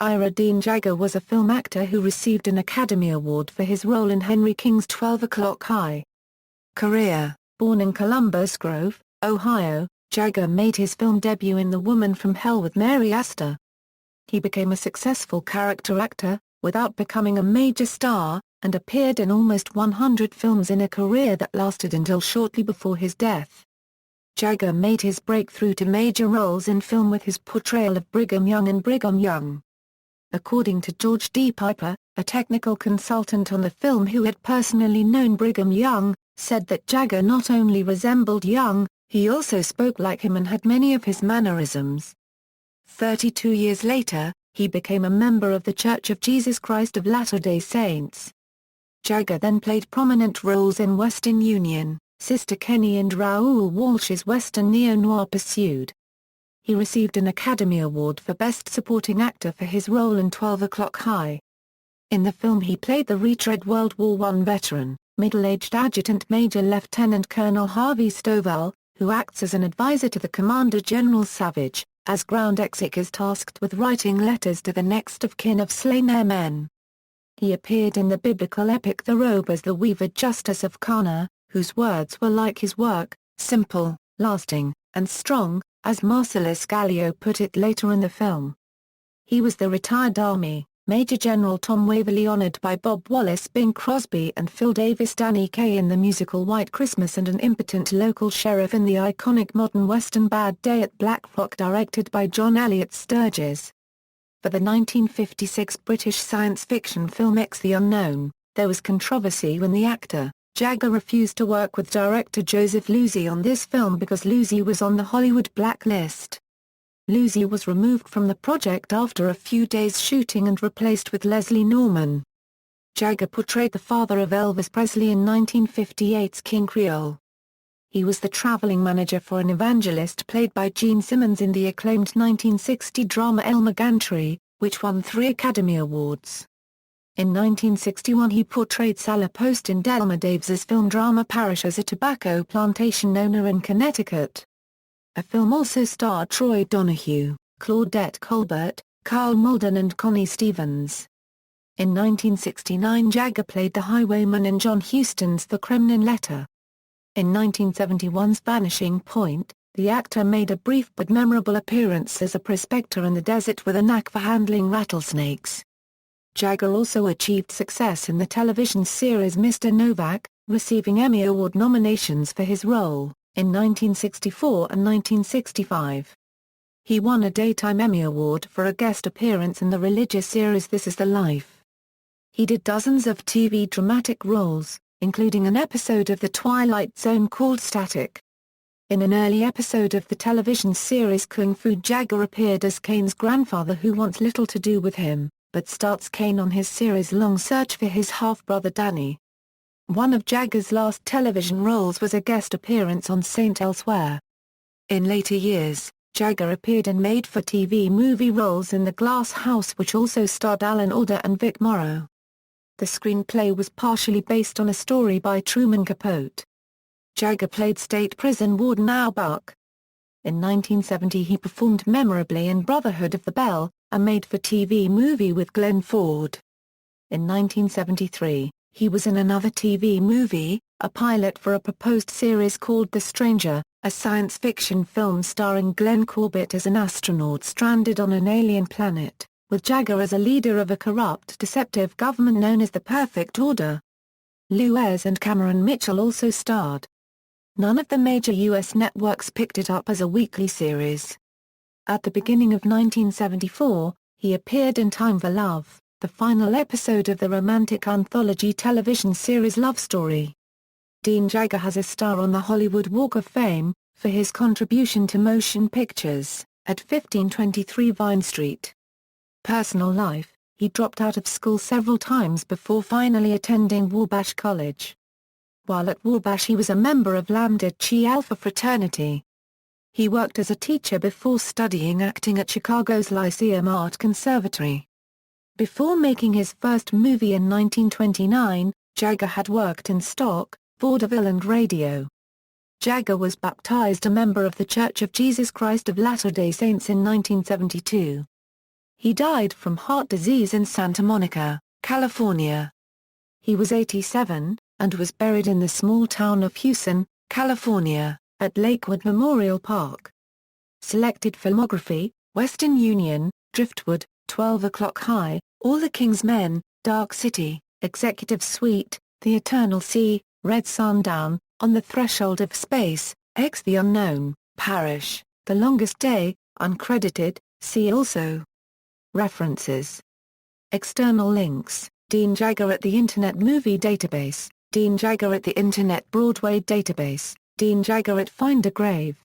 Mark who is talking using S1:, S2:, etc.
S1: Ira Dean Jagger was a film actor who received an Academy Award for his role in Henry King's 12 O'Clock High. Career. Born in Columbus Grove, Ohio, Jagger made his film debut in The Woman from Hell with Mary Astor. He became a successful character actor, without becoming a major star, and appeared in almost 100 films in a career that lasted until shortly before his death. Jagger made his breakthrough to major roles in film with his portrayal of Brigham Young in Brigham Young. According to George D. Piper, a technical consultant on the film who had personally known Brigham Young, said that Jagger not only resembled Young, he also spoke like him and had many of his mannerisms. 32 years later, he became a member of The Church of Jesus Christ of Latter-day Saints. Jagger then played prominent roles in Western Union, Sister Kenny and Raoul Walsh's Western neo-noir Pursued. He received an Academy Award for Best Supporting Actor for his role in 12 O'Clock High. In the film he played the retread World War I veteran, middle-aged Adjutant Major Lieutenant Colonel Harvey Stovall, who acts as an advisor to the Commander General Savage, as Ground Exec is tasked with writing letters to the next of kin of slain airmen. He appeared in the biblical epic The Robe as the Weaver Justice of Cana, whose words were like his work, simple, lasting, and strong, as Marcellus Gallio put it later in the film. He was the retired Army, Major General Tom Waverly honored by Bob Wallace, Bing Crosby and Phil Davis, Danny Kaye in the musical White Christmas, and an impotent local sheriff in the iconic modern western Bad Day at Black Rock directed by John Elliott Sturges. For the 1956 British science fiction film X the Unknown, there was controversy when the actor, Jagger, refused to work with director Joseph Losey on this film because Losey was on the Hollywood blacklist. Losey was removed from the project after a few days shooting and replaced with Leslie Norman. Jagger portrayed the father of Elvis Presley in 1958's King Creole. He was the traveling manager for an evangelist played by Gene Simmons in the acclaimed 1960 drama Elmer Gantry, which won 3 Academy Awards. In 1961 he portrayed Sally Post in Delmer Daves's film drama Parish as a tobacco plantation owner in Connecticut. A film also starred Troy Donahue, Claudette Colbert, Carl Malden and Connie Stevens. In 1969 Jagger played the highwayman in John Huston's The Kremlin Letter. In 1971's Vanishing Point, the actor made a brief but memorable appearance as a prospector in the desert with a knack for handling rattlesnakes. Jagger also achieved success in the television series Mr. Novak, receiving Emmy Award nominations for his role, in 1964 and 1965. He won a Daytime Emmy Award for a guest appearance in the religious series This Is the Life. He did dozens of TV dramatic roles, including an episode of The Twilight Zone called Static. In an early episode of the television series Kung Fu, Jagger appeared as Kane's grandfather who wants little to do with him, but starts Kane on his series-long search for his half-brother Danny. One of Jagger's last television roles was a guest appearance on Saint Elsewhere. In later years, Jagger appeared in made-for-TV movie roles in The Glass House, which also starred Alan Alda and Vic Morrow. The screenplay was partially based on a story by Truman Capote. Jagger played State Prison Warden Al Buck. In 1970 he performed memorably in Brotherhood of the Bell, a made-for-TV movie with Glenn Ford. In 1973, he was in another TV movie, a pilot for a proposed series called The Stranger, a science fiction film starring Glenn Corbett as an astronaut stranded on an alien planet, with Jagger as a leader of a corrupt, deceptive government known as the Perfect Order. Lou Ayres and Cameron Mitchell also starred. None of the major U.S. networks picked it up as a weekly series. At the beginning of 1974, he appeared in Time for Love, the final episode of the romantic anthology television series Love Story. Dean Jagger has a star on the Hollywood Walk of Fame, for his contribution to motion pictures, at 1523 Vine Street. Personal life: he dropped out of school several times before finally attending Wabash College. While at Wabash he was a member of Lambda Chi Alpha fraternity. He worked as a teacher before studying acting at Chicago's Lyceum Art Conservatory. Before making his first movie in 1929, Jagger had worked in stock, vaudeville and radio. Jagger was baptized a member of The Church of Jesus Christ of Latter-day Saints in 1972. He died from heart disease in Santa Monica, California. He was 87, and was buried in the small town of Huson, California, at Lakewood Memorial Park. Selected filmography: Western Union, Driftwood, 12 O'Clock High, All the King's Men, Dark City, Executive Suite, The Eternal Sea, Red Sundown, On the Threshold of Space, X the Unknown, Parish, The Longest Day, uncredited, see also. References. External links: Dean Jagger at the Internet Movie Database, Dean Jagger at the Internet Broadway Database, Dean Jagger at Find a Grave.